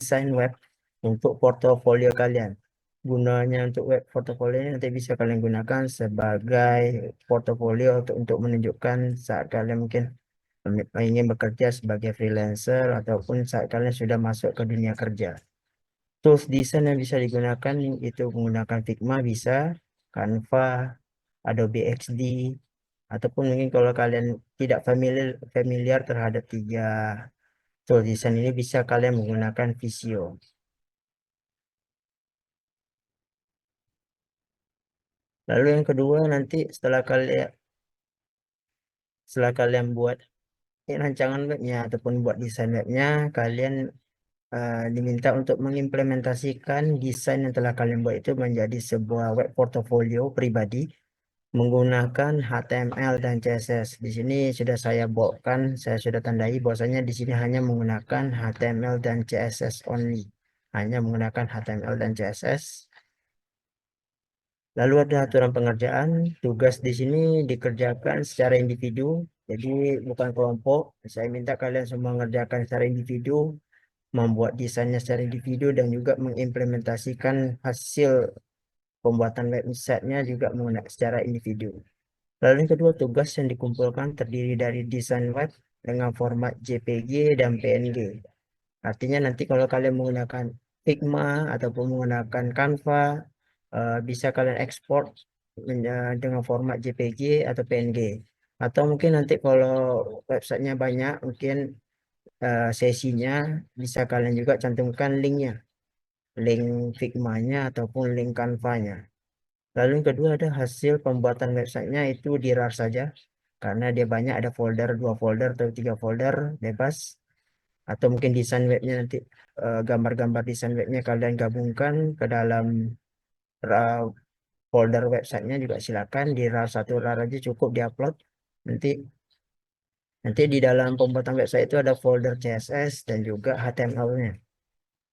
desain web untuk portofolio kalian. Gunanya untuk web portofolio ini nanti bisa kalian gunakan sebagai portofolio untuk menunjukkan saat kalian mungkin ingin bekerja sebagai freelancer ataupun saat kalian sudah masuk ke dunia kerja. Tools desain yang bisa digunakan itu menggunakan Figma bisa, Canva, Adobe XD, ataupun mungkin kalau kalian tidak familiar terhadap tiga tool desain ini bisa kalian menggunakan Visio. Lalu yang kedua nanti setelah kalian buat rancangan webnya ataupun buat desain webnya, kalian diminta untuk mengimplementasikan desain yang telah kalian buat itu menjadi sebuah web portfolio pribadi menggunakan HTML dan CSS. Di sini sudah saya sudah tandai bahwasanya di sini hanya menggunakan HTML dan CSS only. Hanya menggunakan HTML dan CSS. Lalu ada aturan pengerjaan, tugas di sini dikerjakan secara individu, jadi bukan kelompok. Saya minta kalian semua mengerjakan secara individu, membuat desainnya secara individu dan juga mengimplementasikan hasil pembuatan websitenya juga menggunakan secara individu. Lalu yang kedua, tugas yang dikumpulkan terdiri dari desain web dengan format JPG dan PNG. Artinya nanti kalau kalian menggunakan Figma ataupun menggunakan Canva, bisa kalian ekspor dengan format JPG atau PNG. Atau mungkin nanti kalau websitenya banyak, mungkin sesinya bisa kalian juga cantumkan linknya, link Figma-nya ataupun link Canva-nya. Lalu yang kedua ada hasil pembuatan websitenya itu di RAR saja, karena dia banyak ada folder, 2 folder atau 3 folder bebas. Atau mungkin desain webnya nanti gambar-gambar desain webnya kalian gabungkan ke dalam ra- folder websitenya juga silakan di RAR satu RAR aja cukup diupload. Nanti nanti di dalam pembuatan website itu ada folder CSS dan juga HTML-nya.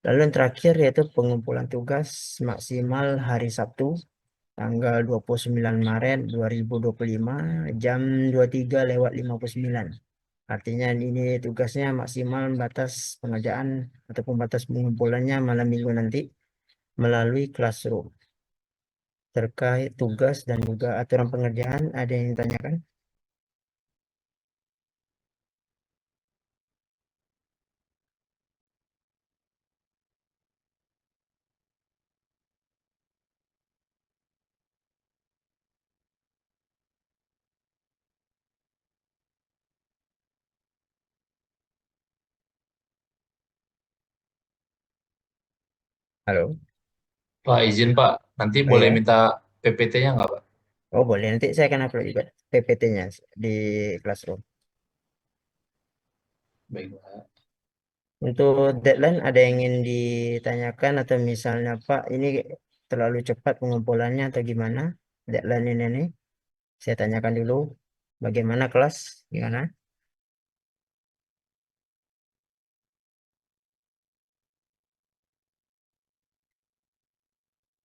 Lalu yang terakhir yaitu pengumpulan tugas maksimal hari Sabtu tanggal 29 Maret 2025 jam 23:59. Artinya ini tugasnya maksimal batas pengerjaan ataupun batas pengumpulannya malam minggu nanti melalui Classroom. Terkait tugas dan juga aturan pengerjaan, ada yang ditanyakan? Halo? Pak, izin Pak, nanti Oh boleh ya? minta PPT-nya nggak Pak? Oh boleh, nanti saya akan upload juga PPT-nya di Classroom. Baik Pak. Untuk deadline ada yang ingin ditanyakan atau misalnya Pak ini terlalu cepat pengumpulannya atau gimana? Deadline ini nih, saya tanyakan dulu bagaimana kelas, gimana?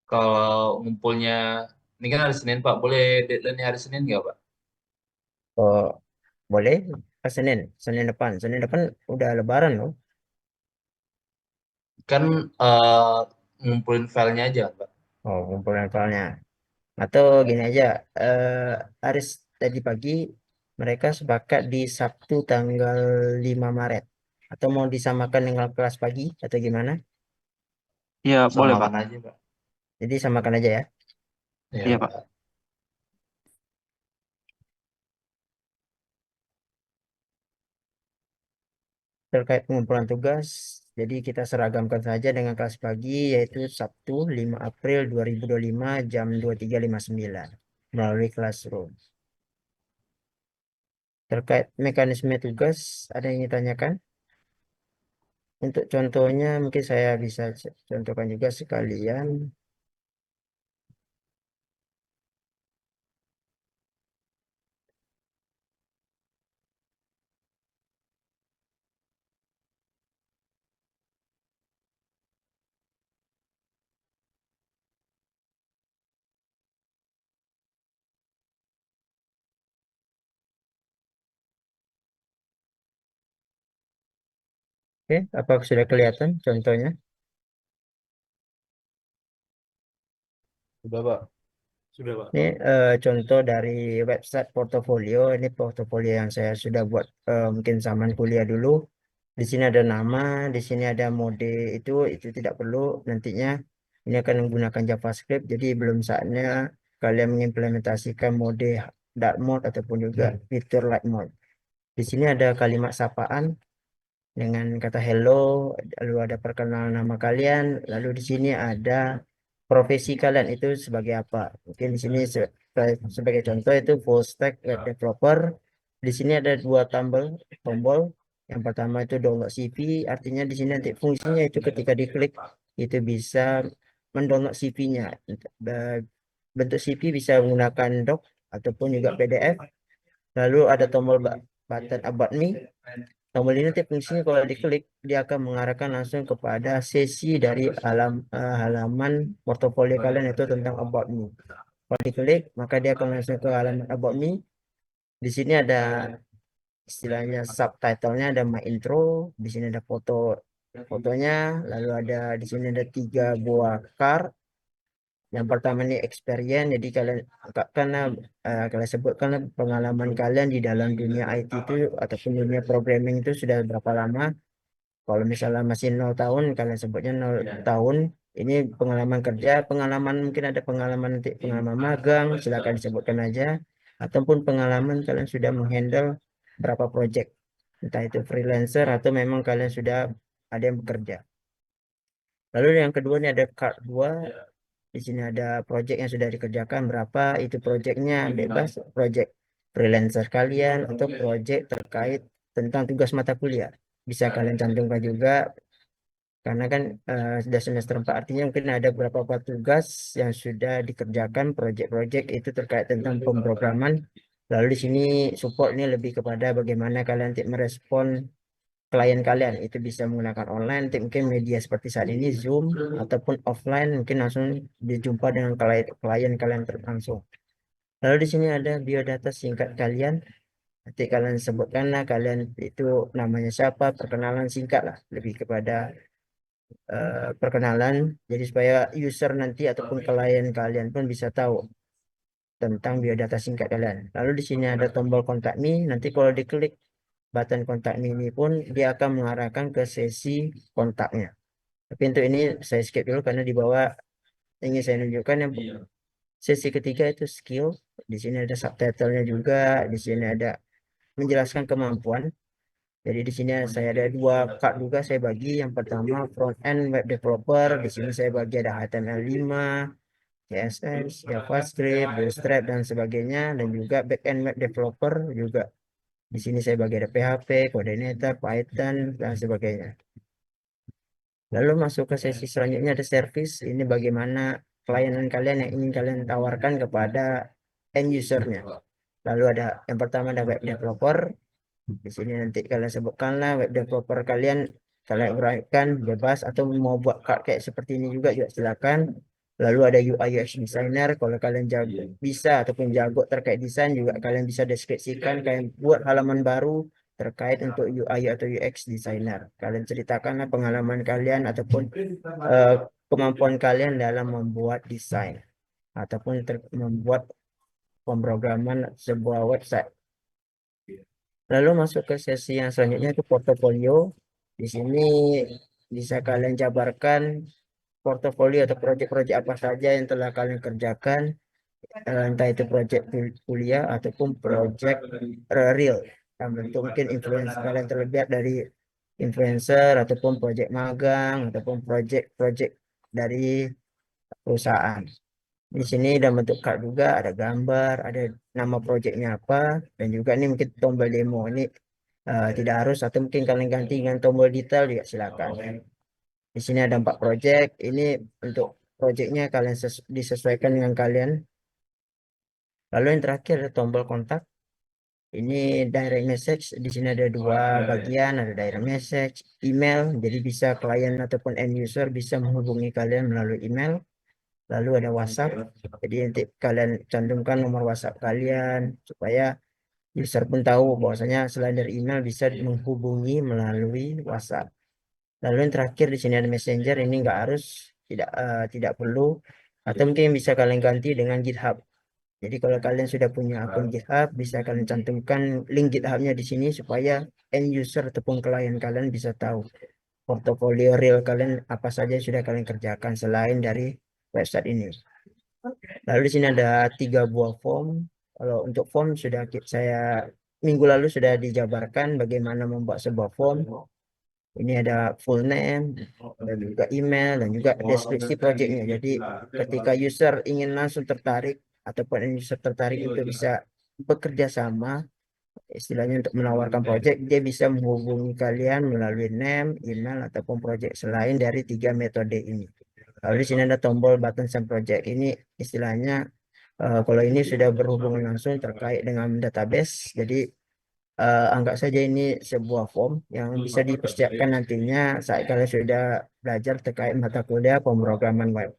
Kalau ngumpulnya, ini kan hari Senin Pak, boleh deadline hari Senin nggak Pak? Oh boleh, Senin, Senin depan udah Lebaran loh. Kan ngumpulin filenya aja Pak. Oh pengumpulan filenya. Atau gini aja, eh, hari tadi pagi mereka sepakat di Sabtu tanggal 5 Maret. Atau mau disamakan dengan kelas pagi atau gimana? Iya, boleh, Pak. Samakan aja Pak. Jadi samakan aja ya. Iya Iya, Pak. Pak. Terkait pengumpulan tugas, jadi kita seragamkan saja dengan kelas pagi yaitu Sabtu 5 April 2025 jam 23:59 melalui Classroom. Terkait mekanisme tugas, ada yang ditanyakan? Untuk contohnya mungkin saya bisa contohkan juga sekalian. Oke, apakah sudah kelihatan contohnya? Sudah, Pak. Sudah, Pak. Ini contoh dari website portofolio. Ini portofolio yang saya sudah buat mungkin zaman kuliah dulu. Di sini ada nama, di sini ada mode itu tidak perlu nantinya. Ini akan menggunakan JavaScript, jadi belum saatnya kalian mengimplementasikan mode dark mode ataupun juga fitur light mode. Di sini ada kalimat sapaan dengan kata hello, lalu ada perkenalan nama kalian, lalu di sini ada profesi kalian itu sebagai apa. Mungkin di sini sebagai contoh itu full stack web developer. Di sini ada dua tombol. Yang pertama itu download CV, artinya di sini nanti fungsinya itu ketika diklik itu bisa mendownload CV-nya. Bentuk CV bisa menggunakan doc ataupun juga PDF. Lalu ada tombol button about me. Tombol ini nanti fungsinya kalau diklik dia akan mengarahkan langsung kepada sesi dari halaman portofolio kalian itu tentang about me. Kalau diklik maka dia akan langsung ke halaman about me. Di sini ada istilahnya subtitlenya, ada my intro. Di sini ada fotonya. Lalu ada di sini ada 3 buah card. Yang pertama ini experience, jadi kalian karena kalian sebutkan pengalaman kalian di dalam dunia IT itu ataupun dunia programming itu sudah berapa lama. Kalau misalnya masih 0 tahun, kalian sebutnya 0 tahun. Ini pengalaman kerja, pengalaman mungkin ada pengalaman nanti pengalaman magang, silakan disebutkan aja. Ataupun pengalaman kalian sudah menghandle berapa project, entah itu freelancer atau memang kalian sudah ada yang bekerja. Lalu yang kedua ini ada card 2. Di sini ada project yang sudah dikerjakan berapa, itu projectnya bebas, project freelancer kalian atau project terkait tentang tugas mata kuliah. Bisa kalian cantumkan juga, karena kan sudah semester 4, artinya mungkin ada beberapa tugas yang sudah dikerjakan, project-project itu terkait tentang pemrograman. Lalu di sini support ini lebih kepada bagaimana kalian nanti merespon klien kalian, itu bisa menggunakan online, mungkin media seperti saat ini Zoom, ataupun offline mungkin langsung dijumpa dengan klien kalian langsung. Lalu di sini ada biodata singkat kalian, nanti kalian sebutkanlah kalian itu namanya siapa, perkenalan singkat lah, lebih kepada perkenalan, jadi supaya user nanti ataupun klien kalian pun bisa tahu tentang biodata singkat kalian. Lalu di sini ada tombol kontak me, nanti kalau diklik button kontak me ini pun dia akan mengarahkan ke sesi kontaknya. Tapi untuk ini saya skip dulu karena di bawah ingin saya tunjukkan yang sesi ketiga itu skill. Di sini ada subtitlenya juga, di sini ada menjelaskan kemampuan. Jadi di sini saya ada 2 card juga saya bagi. Yang pertama front end web developer. Di sini saya bagi ada HTML5, CSS, JavaScript, Bootstrap dan sebagainya, dan juga back end web developer juga. Di sini saya bagi ada PHP, coordinator, Python dan sebagainya. Lalu masuk ke sesi selanjutnya ada service. Ini bagaimana pelayanan kalian yang ingin kalian tawarkan kepada end usernya. Lalu ada yang pertama ada web developer. Di sini nanti kalian sebutkanlah web developer kalian uraikan bebas atau mau buat kayak seperti ini juga silakan. Lalu ada UI UX designer, kalau kalian jago bisa ataupun jago terkait desain juga kalian bisa deskripsikan, kalian buat halaman baru terkait untuk UI atau UX designer. Kalian ceritakanlah pengalaman kalian ataupun eh, kemampuan kalian dalam membuat desain ataupun membuat pemrograman sebuah website. Lalu masuk ke sesi yang selanjutnya itu portofolio. Di sini bisa kalian jabarkan portofolio atau proyek-proyek apa saja yang telah kalian kerjakan, entah itu proyek kuliah ataupun proyek real. Yang bentuk mungkin influencer kalian terlibat dari influencer ataupun proyek magang ataupun proyek-proyek dari perusahaan. Di sini dalam bentuk card juga ada gambar, ada nama proyeknya apa, dan juga ini mungkin tombol demo ini tidak harus atau mungkin kalian ganti dengan tombol detail juga silakan. Di sini ada 4 proyek. Ini untuk proyeknya kalian disesuaikan dengan kalian. Lalu yang terakhir ada tombol kontak. Ini direct message. Di sini ada 2 bagian, ada direct message, email. Jadi bisa klien ataupun end user bisa menghubungi kalian melalui email. Lalu ada WhatsApp. Jadi nanti kalian cantumkan nomor WhatsApp kalian supaya user pun tahu bahwasanya selain dari email bisa menghubungi melalui WhatsApp. Lalu yang terakhir di sini ada Messenger, ini nggak harus, tidak perlu, atau mungkin bisa kalian ganti dengan GitHub. Jadi kalau kalian sudah punya akun GitHub, bisa kalian cantumkan link GitHub-nya di sini supaya end user ataupun klien kalian bisa tahu portofolio real kalian apa saja yang sudah kalian kerjakan selain dari website ini. Lalu di sini ada 3 buah form. Kalau untuk form sudah saya minggu lalu sudah dijabarkan bagaimana membuat sebuah form. Ini ada full name dan juga email dan juga deskripsi projectnya. Jadi ketika user ingin langsung tertarik ataupun user tertarik untuk bisa bekerja sama, istilahnya untuk menawarkan project, dia bisa menghubungi kalian melalui name, email ataupun project selain dari 3 metode ini. Lalu di sini ada tombol button send project. Ini istilahnya kalau ini sudah berhubungan langsung terkait dengan database. Jadi anggap saja ini sebuah form yang bisa dipersiapkan nantinya saat kalian sudah belajar terkait mata kuliah pemrograman web.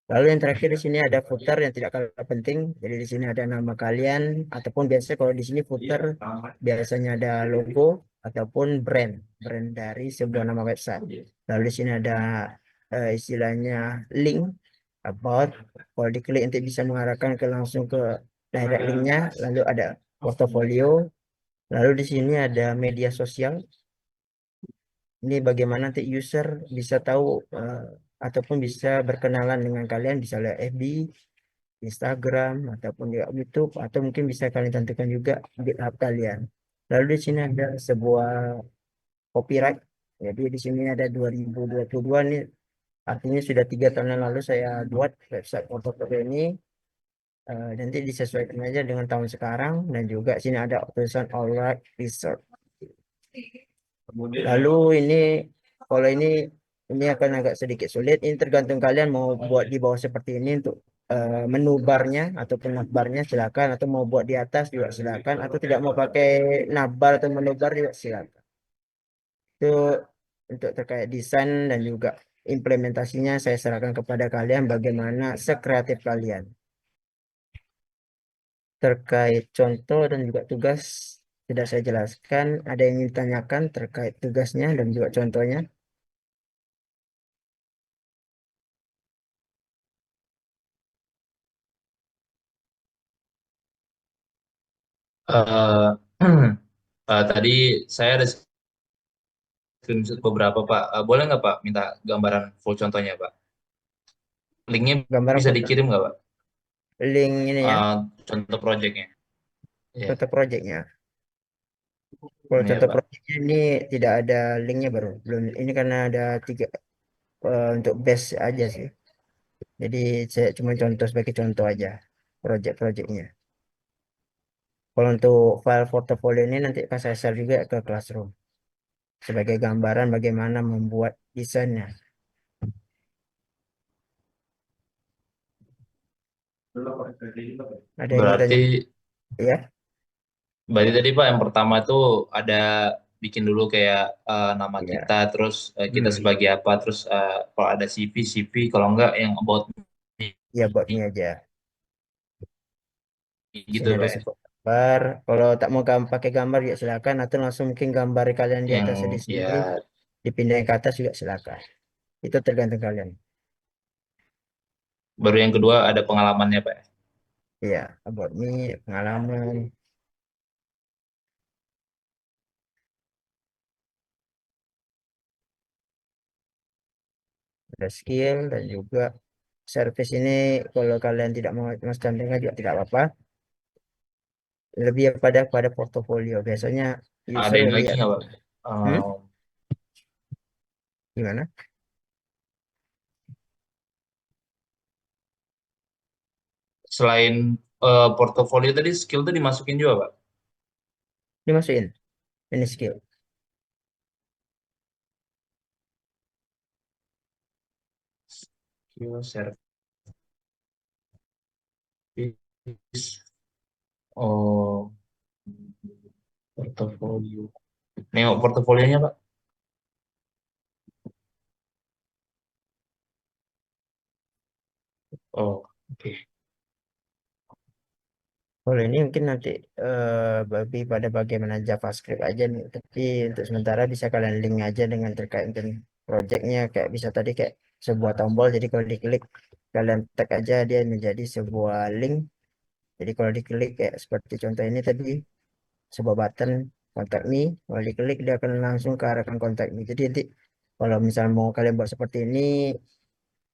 Lalu yang terakhir di sini ada footer yang tidak kalah penting. Jadi di sini ada nama kalian ataupun biasa kalau di sini footer biasanya ada logo ataupun brand dari sebuah nama website. Lalu di sini ada istilahnya link about. Kalau diklik nanti bisa mengarahkan ke langsung ke direct linknya. Lalu ada portofolio. Lalu di sini ada media sosial. Ini bagaimana nanti user bisa tahu ataupun bisa berkenalan dengan kalian, bisa lihat FB, Instagram, ataupun juga YouTube, atau mungkin bisa kalian tentukan juga GitHub kalian. Lalu di sini ada sebuah copyright. Jadi di sini ada 2022 nih, artinya sudah 3 tahun yang lalu saya buat website portofolio ini. Nanti disesuaikan aja dengan tahun sekarang dan juga sini ada tulisan all right research. Lalu ini kalau ini akan agak sedikit sulit. Ini tergantung kalian mau buat di bawah seperti ini untuk menu barnya ataupun navbarnya silakan, atau mau buat di atas juga silakan, atau tidak mau pakai navbar atau menu bar juga silakan. Itu untuk terkait desain dan juga implementasinya saya serahkan kepada kalian bagaimana sekreatif kalian. Terkait contoh dan juga tugas sudah saya jelaskan. Ada yang ingin ditanyakan terkait tugasnya dan juga contohnya? Eh, tadi saya ada screenshot beberapa Pak. Boleh nggak Pak minta gambaran full contohnya Pak? Linknya Gambaran bisa foto, dikirim nggak Pak? link ini ya, Eh, contoh projectnya. Iya, contoh projectnya. Kalau iya contoh Pak. projectnya ini tidak ada linknya, baru belum ini karena ada 3 untuk base aja sih. Jadi saya cuma contoh sebagai contoh aja project-projectnya. Kalau untuk file portofolio ini nanti akan saya share juga ke Classroom sebagai gambaran bagaimana membuat desainnya. Ada yang ingin tanya? Berarti Ya, berarti tadi Pak yang pertama itu ada bikin dulu kayak nama kita, ya. terus kita Hmm. sebagai apa, terus kalau ada CV, kalau enggak yang about me, Ya, buat ini aja. gitu Sini ya ada Pak ya. sebuah gambar. Kalau tak mau pakai gambar ya silakan, atau langsung mungkin gambar kalian di Yang atas di ya sini, dipindahin ke atas juga silakan. Itu tergantung kalian. baru yang kedua ada pengalamannya Pak ya. Iya, about me, pengalaman, ada skill dan juga service ini. Kalau kalian tidak mau mas cantiknya juga tidak apa-apa. Lebih pada portofolio. Biasanya Ada user ini lagi lihat. nggak Pak? Hmm? Eh, Gimana? selain portofolio tadi skill tuh dimasukin juga Pak. Dimasukin. Ini skill. Skill service. Oh, portofolio. Nengok portofolionya Pak. Oh, oke. Kalau ini mungkin nanti lebih pada bagaimana JavaScript aja nih. Tapi untuk sementara bisa kalian link aja dengan terkait dengan projectnya. Kayak bisa tadi kayak sebuah tombol. Jadi kalau diklik kalian tag aja dia menjadi sebuah link. Jadi kalau diklik kayak seperti contoh ini tadi sebuah button kontak me. Kalau diklik dia akan langsung ke arahkan kontak me. Jadi nanti kalau misal mau kalian buat seperti ini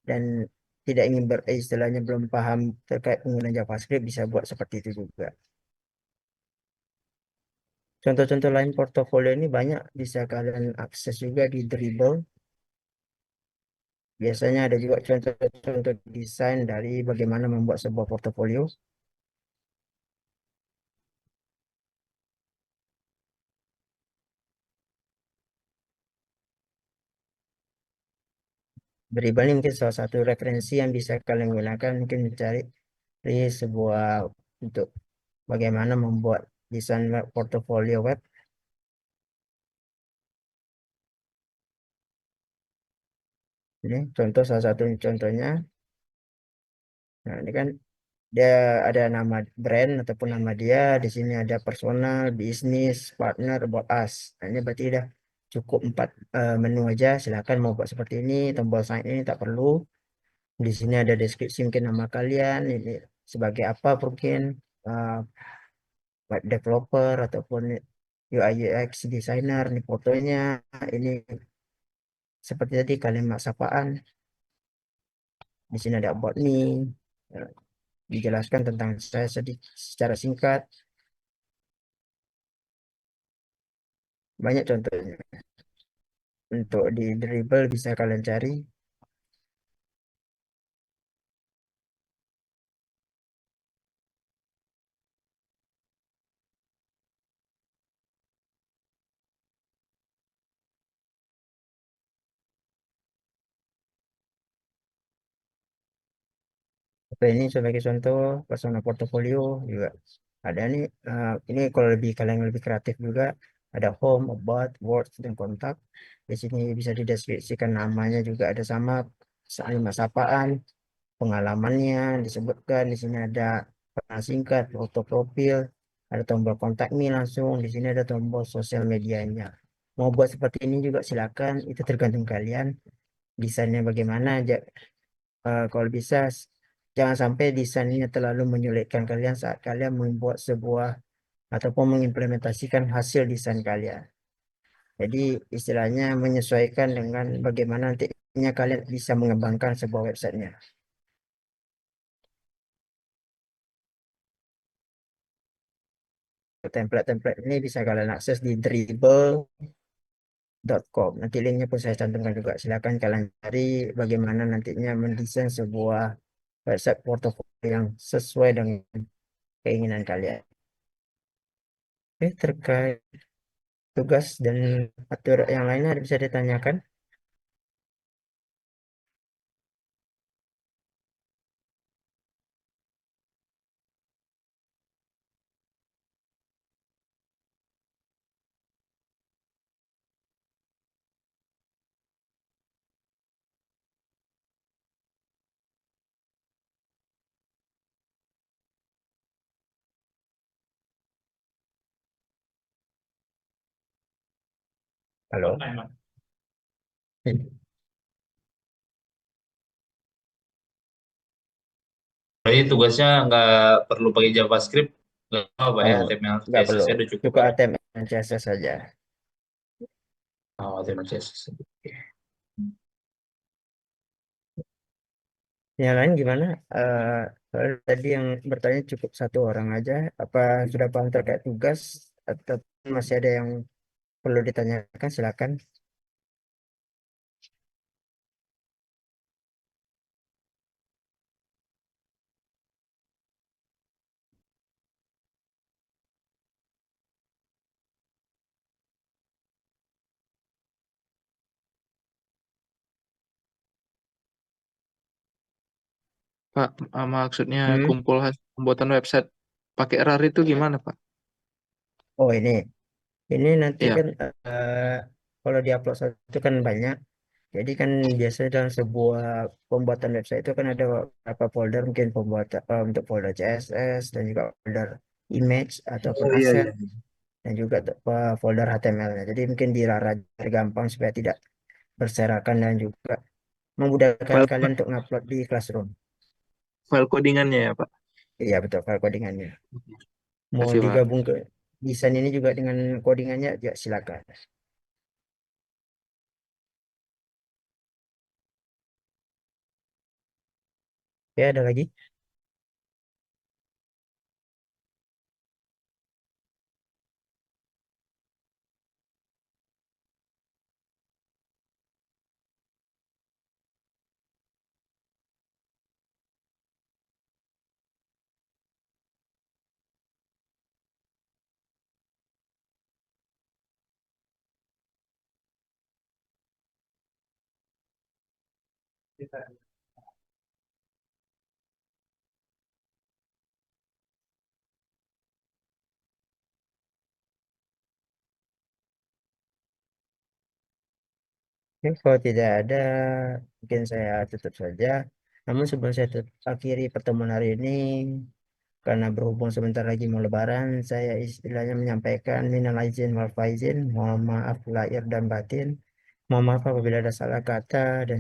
dan tidak ingin istilahnya belum paham terkait penggunaan JavaScript bisa buat seperti itu juga. Contoh-contoh lain portofolio ini banyak bisa kalian akses juga di Dribbble. Biasanya ada juga contoh-contoh desain dari bagaimana membuat sebuah portofolio. Dribbble ini mungkin salah satu referensi yang bisa kalian gunakan mungkin mencari di sebuah untuk bagaimana membuat desain portofolio web. Ini contoh salah satu contohnya. Nah, ini kan dia ada nama brand ataupun nama dia, di sini ada personal, bisnis, partner, about us. Nah, ini berarti udah cukup 4 menu aja. Silakan mau buat seperti ini, tombol sign ini tak perlu. Di sini ada deskripsi mungkin nama kalian, ini sebagai apa mungkin uh, web developer ataupun UI UX designer, ini fotonya, ini seperti tadi kalimat sapaan. Di sini ada about me, uh, dijelaskan tentang saya sedikit secara singkat. Banyak contohnya. Untuk di dribble bisa kalian cari. Oke, ini sebagai contoh persona portofolio juga ada nih. Ini kalau lebih kalian lebih kreatif juga ada home, about, words, dan kontak. Di sini bisa dideskripsikan namanya juga ada sama kalimat sapaan, pengalamannya disebutkan. Di sini ada pesan singkat, foto profil, ada tombol kontak me langsung. Di sini ada tombol sosial medianya. Mau buat seperti ini juga silakan, itu tergantung kalian. Desainnya bagaimana aja. Kalau bisa jangan sampai desainnya terlalu menyulitkan kalian saat kalian membuat sebuah ataupun mengimplementasikan hasil desain kalian. Jadi istilahnya menyesuaikan dengan bagaimana nantinya kalian bisa mengembangkan sebuah websitenya. Template-template ini bisa kalian akses di dribble.com. Nanti linknya pun saya cantumkan juga. Silakan kalian cari bagaimana nantinya mendesain sebuah website portofolio yang sesuai dengan keinginan kalian. Oke, terkait tugas dan atur yang lainnya ada bisa ditanyakan. Halo. Berarti tugasnya nggak perlu pakai JavaScript, nggak apa ya, Oh, HTML, nggak perlu. CSS-nya udah cukup Cukup ya. HTML dan CSS saja. Oh, HTML, CSS. Oke. Yang lain gimana? Soal tadi yang bertanya cukup satu orang aja. Apa sudah paham terkait tugas atau masih ada yang perlu ditanyakan? Silakan. Pak, maksudnya Hmm. kumpul hasil pembuatan website pakai RAR itu gimana, Pak? Oh ini nanti Iya, kan kalau diupload satu kan banyak. Jadi kan biasanya dalam sebuah pembuatan website itu kan ada beberapa folder mungkin pembuat untuk folder CSS dan juga folder image ataupun Oh iya aset iya. dan juga folder HTML-nya. Jadi mungkin dirara biar gampang supaya tidak berserakan dan juga memudahkan File kalian untuk ngupload di Classroom. file codingannya ya Pak. Iya betul, file codingannya. Mau Kasih Pak. digabung ke desain ini juga dengan codingannya, ya silakan. Ya, ada lagi? Oke, kalau tidak ada, mungkin saya tutup saja. Namun sebelum saya akhiri pertemuan hari ini, karena berhubung sebentar lagi mau Lebaran, saya istilahnya menyampaikan minal aizin wal faizin, mohon maaf lahir dan batin, mohon maaf apabila ada salah kata dan